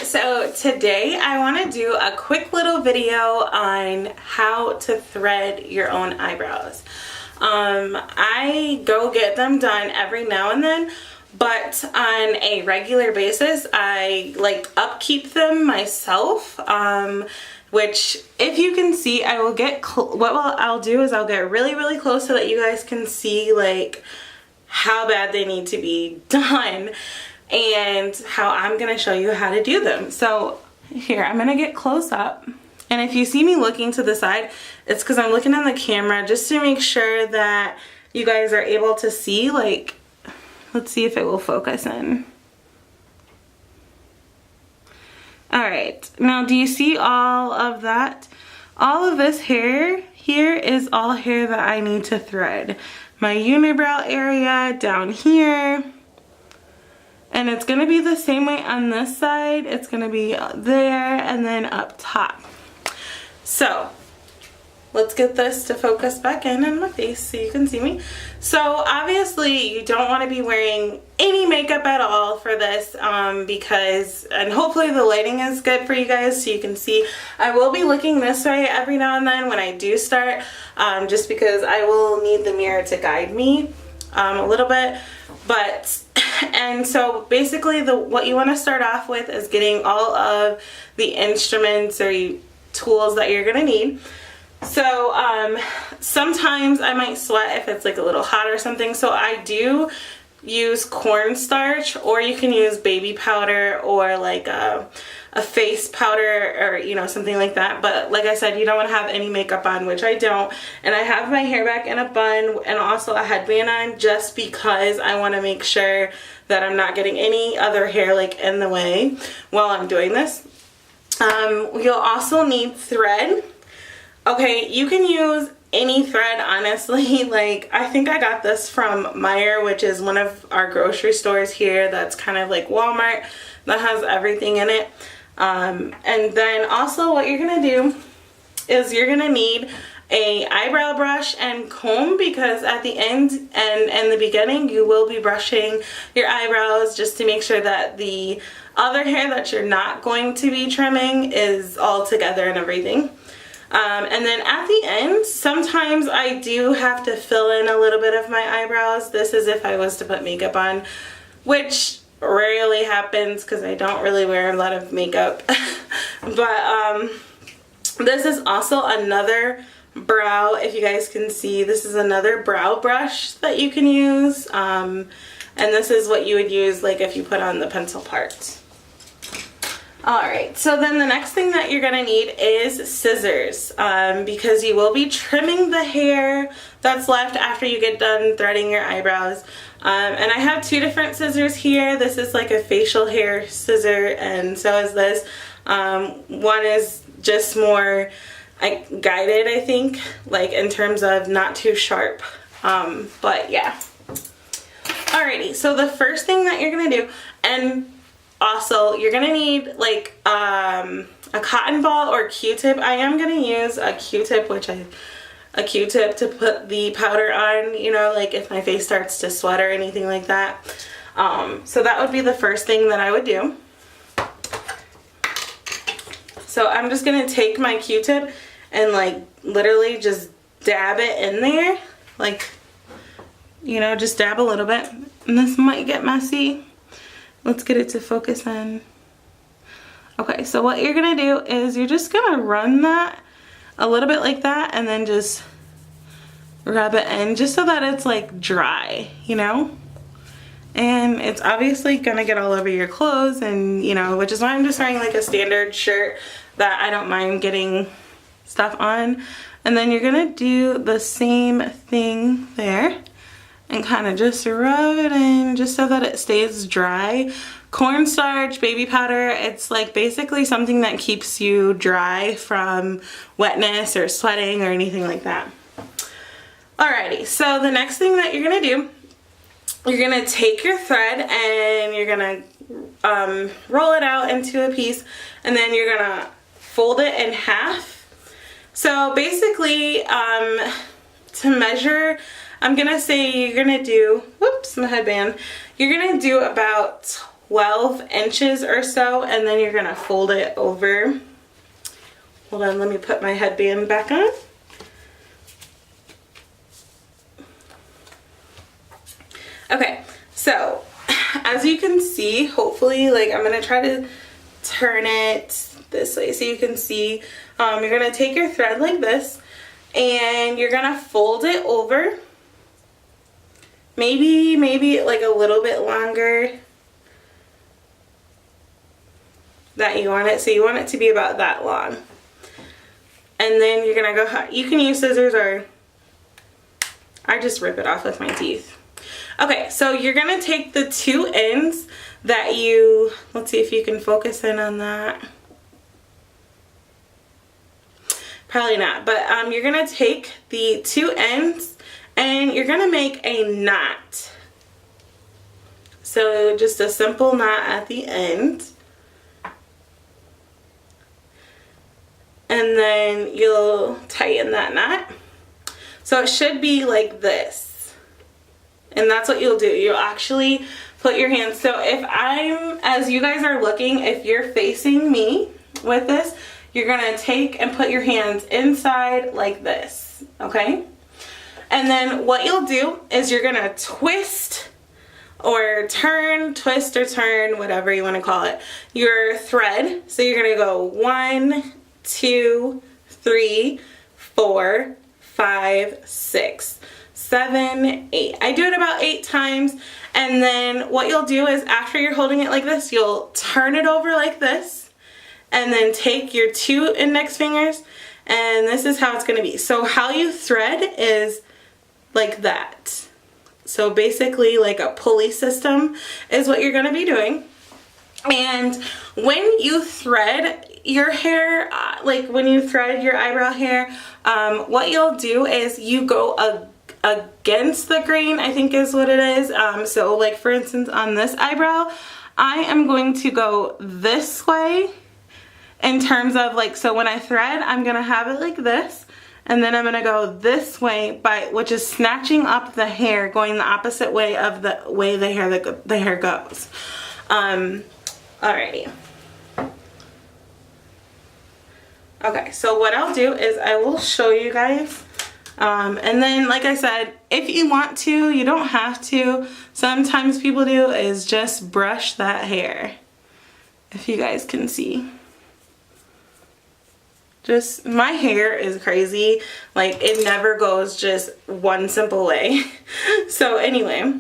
So today I want to do a quick little video on how to thread your own eyebrows. I go get them done every now and then, but on a regular basis I like upkeep them myself, which if you can see, I will get I'll do is I'll get really close so that you guys can see like how bad they need to be done and how I'm gonna show you how to do them. So here, I'm gonna get close up, and if you see me looking to the side, it's because I'm looking on the camera just to make sure that you guys are able to see. Like, let's see if it will focus in. Alright, now do you see all of that? All of this hair here is all hair that I need to thread. My unibrow area down here. And it's going to be the same way on this side. It's going to be there and then up top. So let's get this to focus back in on my face so you can see me. So obviously you don't want to be wearing any makeup at all for this because, and hopefully the lighting is good for you guys so you can see. I will be looking this way every now and then when I do start, just because I will need the mirror to guide me a little bit. But and so basically what you want to start off with is getting all of the instruments or tools that you're going to need. So sometimes I might sweat if it's like a little hot or something, so I do use cornstarch, or you can use baby powder or like a face powder, or you know, something like that. But like I said, you don't want to have any makeup on, which I don't, and I have my hair back in a bun and also a headband on just because I want to make sure that I'm not getting any other hair like in the way while I'm doing this. You'll also need thread. Okay, you can use any thread, honestly. Like, I think I got this from Meijer, which is one of our grocery stores here that's kind of like Walmart, that has everything in it. And then also what you're gonna do is you're gonna need a eyebrow brush and comb, because at the end and in the beginning you will be brushing your eyebrows just to make sure that the other hair that you're not going to be trimming is all together and everything. And then at the end, sometimes I do have to fill in a little bit of my eyebrows. This is if I was to put makeup on, which rarely happens because I don't really wear a lot of makeup. But this is also another brow, if you guys can see, this is another brow brush that you can use. And this is what you would use like if you put on the pencil part. Alright, so then the next thing that you're going to need is scissors, because you will be trimming the hair that's left after you get done threading your eyebrows. And I have two different scissors here. This is like a facial hair scissor, and so is this. One is just more guided, I think, like in terms of not too sharp. But yeah. Alrighty, so the first thing that you're going to do, and also, you're going to need like a cotton ball or Q-tip. I am going to use a Q-tip, a Q-tip to put the powder on, you know, like if my face starts to sweat or anything like that. So that would be the first thing that I would do. So I'm just going to take my Q-tip and like literally just dab it in there. Like, you know, just dab a little bit. And this might get messy. Let's get it to focus in. Okay, so what you're gonna do is you're just gonna run that a little bit like that and then just rub it in just so that it's like dry, you know? And it's obviously gonna get all over your clothes, and you know, which is why I'm just wearing like a standard shirt that I don't mind getting stuff on. And then you're gonna do the same thing there and kind of just rub it in just so that it stays dry. Cornstarch, baby powder, it's like basically something that keeps you dry from wetness or sweating or anything like that. Alrighty, so the next thing that you're gonna do, you're gonna take your thread and you're gonna roll it out into a piece, and then you're gonna fold it in half. So basically, to measure, I'm gonna say you're gonna do, whoops, my headband. You're gonna do about 12 inches or so, and then you're gonna fold it over. Hold on, let me put my headband back on. Okay, so as you can see, hopefully, like, I'm gonna try to turn it this way so you can see. You're gonna take your thread like this, and you're gonna fold it over. Maybe like a little bit longer that you want it. So you want it to be about that long. And then you're gonna go, you can use scissors, or I just rip it off with my teeth. Okay, so you're gonna take the two ends that you, let's see if you can focus in on that. Probably not, but you're gonna take the two ends and you're gonna make a knot. So just a simple knot at the end. And then you'll tighten that knot. So it should be like this. And that's what you'll do. You'll actually put your hands, so if I'm, as you guys are looking, if you're facing me with this, you're gonna take and put your hands inside like this, okay? And then what you'll do is you're gonna twist or turn, twist or turn, whatever you wanna call it, your thread. So you're gonna go 1, 2, 3, 4, 5, 6, 7, 8. I do it about 8 times, and then what you'll do is after you're holding it like this, you'll turn it over like this, and then take your 2 index fingers, and this is how it's going to be. So how you thread is like that. So basically like a pulley system is what you're going to be doing. And when you thread your hair, like when you thread your eyebrow hair, what you'll do is you go against the grain, I think is what it is. So like for instance on this eyebrow, I am going to go this way in terms of like, so when I thread, I'm gonna have it like this, and then I'm gonna go this way, which is snatching up the hair, going the opposite way of the way the hair goes. Alrighty. Okay, so what I'll do is I will show you guys. And then, like I said, if you want to, you don't have to. Sometimes people do is just brush that hair. If you guys can see. Just, my hair is crazy. Like, it never goes just one simple way. So anyway.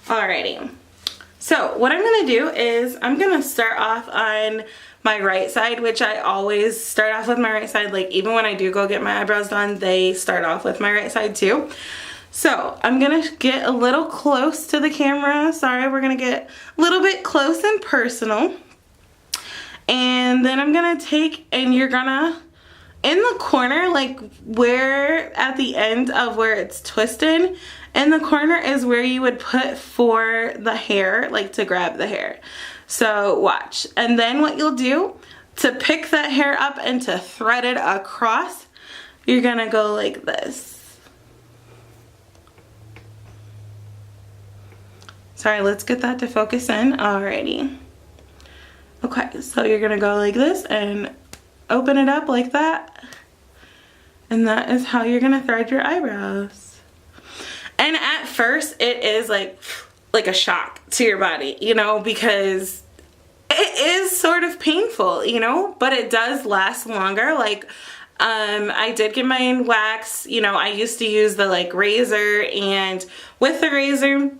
Alrighty. So what I'm going to do is I'm going to start off on my right side, which I always start off with my right side. Like even when I do go get my eyebrows done, they start off with my right side too. So I'm going to get a little close to the camera. Sorry, we're going to get a little bit close and personal. And then I'm going to take, and you're going to, in the corner, like where at the end of where it's twisted, in the corner is where you would put for the hair, like to grab the hair. So watch. And then what you'll do to pick that hair up and to thread it across, you're gonna go like this. Sorry, let's get that to focus in. Alrighty. Okay, so you're gonna go like this and open it up like that. And that is how you're gonna thread your eyebrows. And at first it is like a shock to your body, you know, because it is sort of painful, you know, but it does last longer. Like I did get mine wax, you know, I used to use the like razor, and with the razor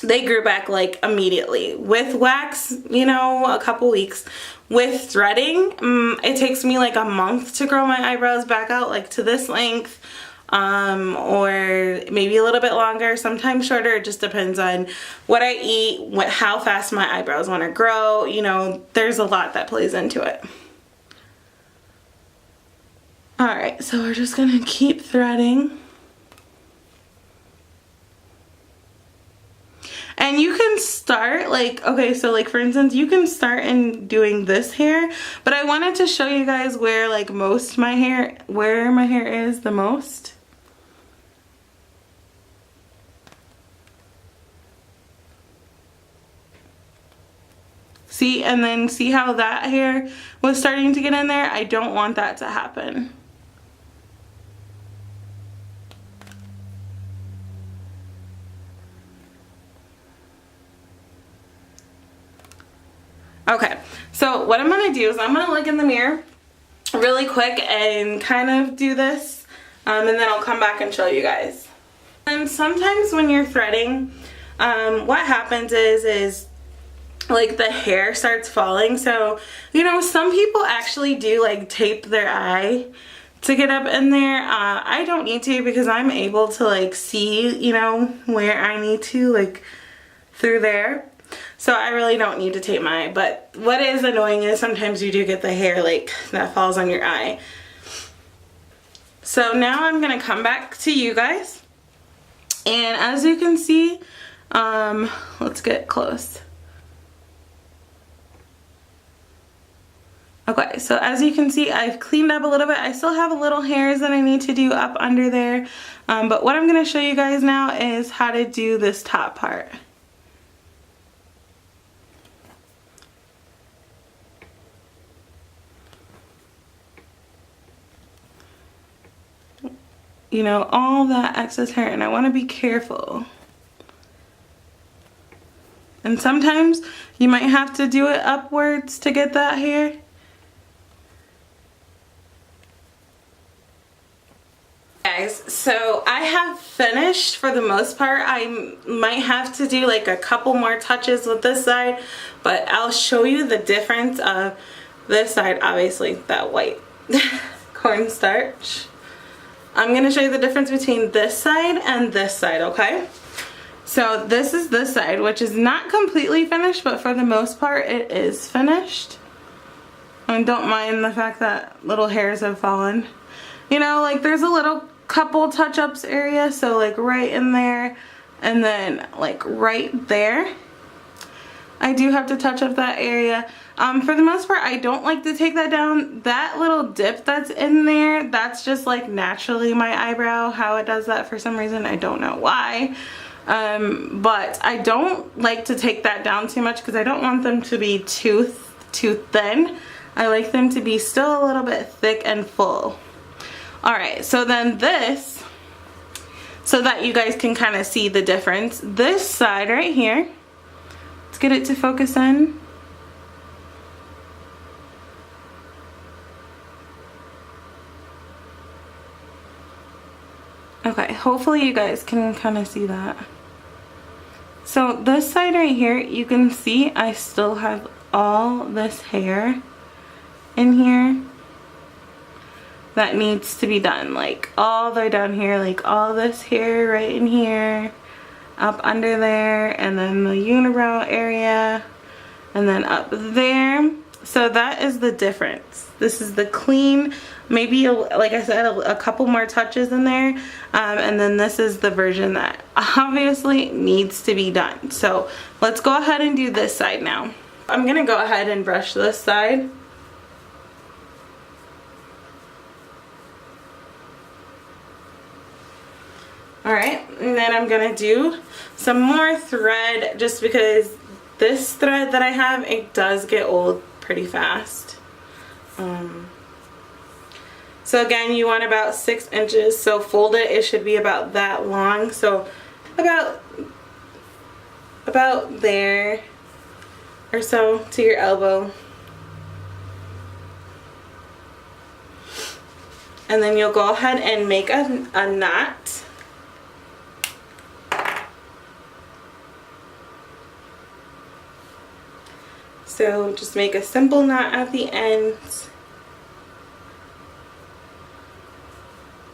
they grew back like immediately. With wax, you know, a couple weeks. With threading, it takes me like a month to grow my eyebrows back out like to this length. Or maybe a little bit longer, sometimes shorter. It just depends on what I eat, how fast my eyebrows want to grow. You know, there's a lot that plays into it. Alright, so we're just gonna keep threading. And you can start like, okay, so like for instance, you can start in doing this hair, but I wanted to show you guys where like where my hair is the most. See, and then see how that hair was starting to get in there? I don't want that to happen. Okay, so what I'm gonna do is I'm gonna look in the mirror really quick and kind of do this, and then I'll come back and show you guys. And sometimes when you're threading, what happens is like the hair starts falling. So, you know, some people actually do like tape their eye to get up in there. I don't need to because I'm able to like see, you know, where I need to, like through there. So I really don't need to tape my eye. But what is annoying is sometimes you do get the hair like that falls on your eye. So now I'm gonna come back to you guys. And as you can see, let's get close. Okay, so as you can see, I've cleaned up a little bit. I still have a little hairs that I need to do up under there. But what I'm gonna show you guys now is how to do this top part. You know, all that excess hair, and I want to be careful. And sometimes you might have to do it upwards to get that hair. Guys, so I have finished for the most part. I might have to do like a couple more touches with this side, but I'll show you the difference of this side, obviously that white cornstarch. I'm going to show you the difference between this side and this side, okay? So this is this side, which is not completely finished, but for the most part it is finished. And don't mind the fact that little hairs have fallen. You know, like there's a little couple touch-ups area, so like right in there and then like right there. I do have to touch up that area. For the most part, I don't like to take that down. That little dip that's in there, that's just like naturally my eyebrow, how it does that for some reason. I don't know why. But I don't like to take that down too much because I don't want them to be too thin. I like them to be still a little bit thick and full. Alright, so then this, so that you guys can kind of see the difference. This side right here, let's get it to focus in. Okay, hopefully you guys can kind of see that. So this side right here, you can see I still have all this hair in here that needs to be done. Like all the way down here, like all this hair right in here, up under there, and then the unibrow area, and then up there. So that is the difference. This is the clean, maybe like I said, a couple more touches in there, and then this is the version that obviously needs to be done. So let's go ahead and do this side now. I'm gonna go ahead and brush this side. Alright, and then I'm gonna do some more thread just because this thread that I have, it does get old pretty fast. So again, you want about 6 inches, so fold it, it should be about that long, so about there or so to your elbow. And then you'll go ahead and make a knot. So just make a simple knot at the end.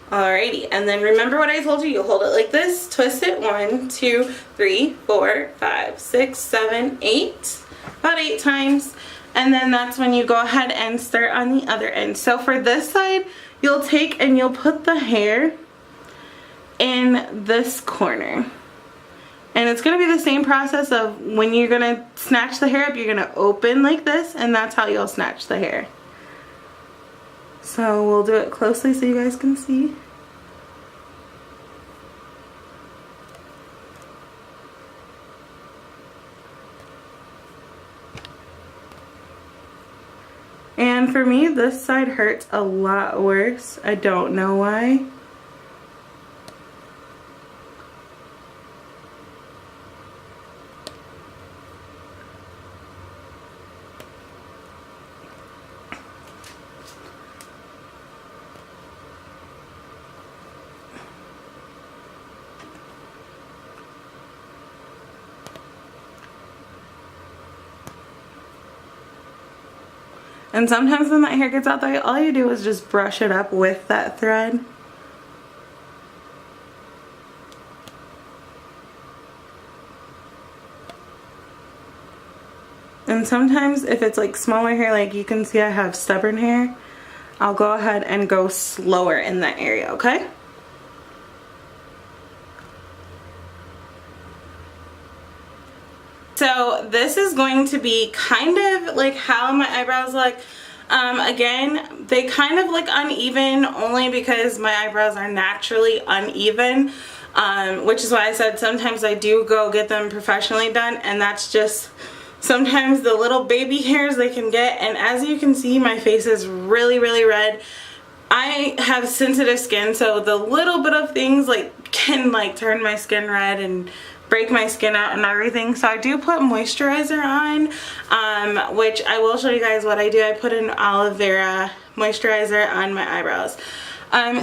Alrighty, and then remember what I told you, you'll hold it like this, twist it 1, 2, 3, 4, 5, 6, 7, 8, about 8 times, and then that's when you go ahead and start on the other end. So for this side, you'll take and you'll put the hair in this corner. And it's going to be the same process of when you're going to snatch the hair up, you're going to open like this, and that's how you'll snatch the hair. So we'll do it closely so you guys can see. And for me, this side hurts a lot worse. I don't know why. And sometimes when that hair gets out there, all you do is just brush it up with that thread. And sometimes if it's like smaller hair, like you can see I have stubborn hair, I'll go ahead and go slower in that area, okay? So this is going to be kind of like how my eyebrows look. Again, they kind of look uneven only because my eyebrows are naturally uneven, which is why I said sometimes I do go get them professionally done, and that's just sometimes the little baby hairs they can get. And as you can see, my face is really, really red. I have sensitive skin, so the little bit of things like can like turn my skin red and break my skin out and everything. So I do put moisturizer on, which I will show you guys what I do. I put an aloe vera moisturizer on my eyebrows.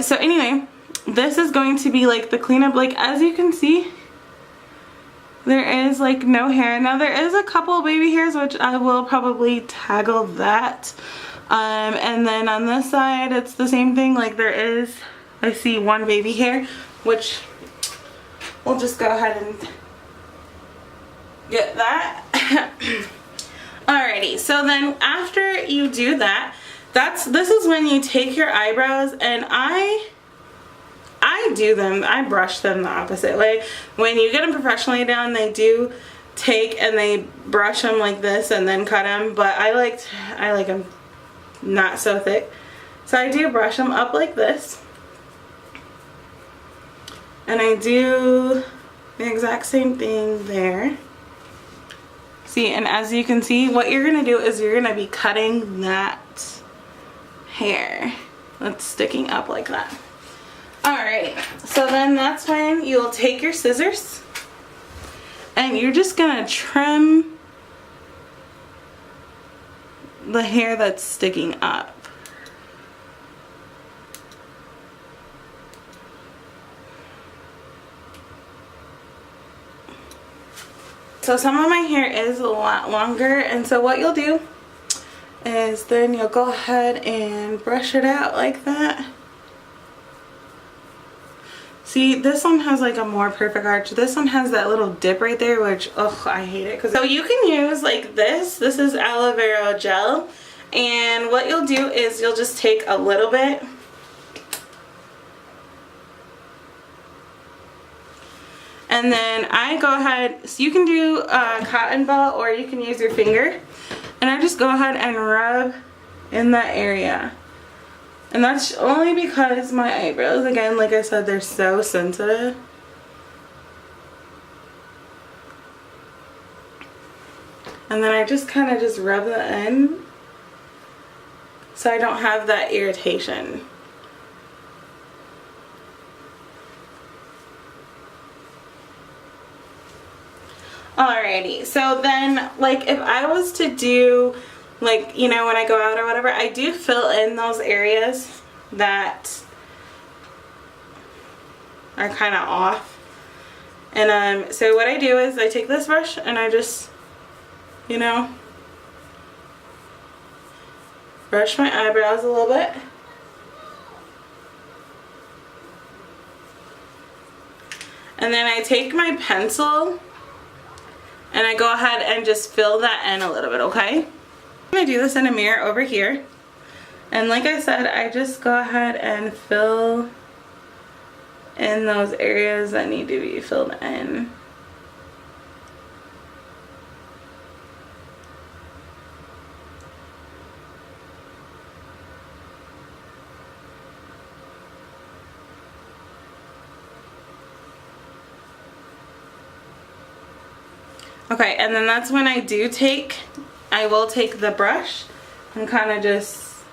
So anyway, this is going to be like the cleanup. Like as you can see, there is like no hair. Now there is a couple baby hairs, which I will probably taggle that. And then on this side, it's the same thing. Like there is, I see one baby hair, which we'll just go ahead and get that. Alrighty, so then after you do that, this is when you take your eyebrows, and I brush them the opposite way. When you get them professionally done, they do take and they brush them like this and then cut them, but I like them not so thick. So I do brush them up like this. And I do the exact same thing there. See, and as you can see, what you're gonna do is you're gonna be cutting that hair that's sticking up like that. Alright, so then that's when you'll take your scissors and you're just gonna trim the hair that's sticking up. So some of my hair is a lot longer, and so what you'll do is then you'll go ahead and brush it out like that. See, this one has like a more perfect arch. This one has that little dip right there, which, oh, I hate it. So you can use like this. This is aloe vera gel. And what you'll do is you'll just take a little bit. And then I go ahead, so you can do a cotton ball or you can use your finger. And I just go ahead and rub in that area. And that's only because my eyebrows, again, like I said, they're so sensitive. And then I just kind of just rub the end so I don't have that irritation. Alrighty, so then like if I was to do like, you know, when I go out or whatever, I do fill in those areas that are kind of off. And so what I do is I take this brush and I just, you know, brush my eyebrows a little bit. And then I take my pencil and I go ahead and just fill that in a little bit, okay? I'm gonna do this in a mirror over here. And like I said, I just go ahead and fill in those areas that need to be filled in. Okay, and then that's when I will take the brush and kind of just,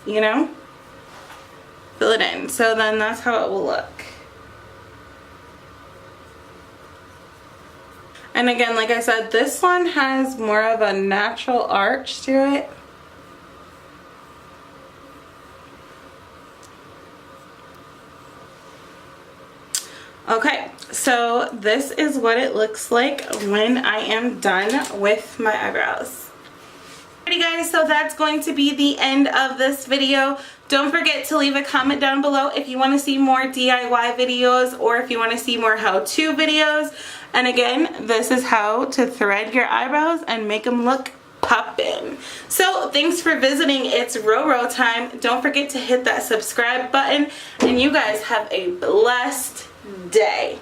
you know, fill it in. So then that's how it will look. And again, like I said, this one has more of a natural arch to it. Okay, so this is what it looks like when I am done with my eyebrows. Alrighty guys, so that's going to be the end of this video. Don't forget to leave a comment down below if you want to see more DIY videos or if you want to see more how-to videos. And again, this is how to thread your eyebrows and make them look poppin'. So thanks for visiting. It's Roro time. Don't forget to hit that subscribe button, and you guys have a blessed day.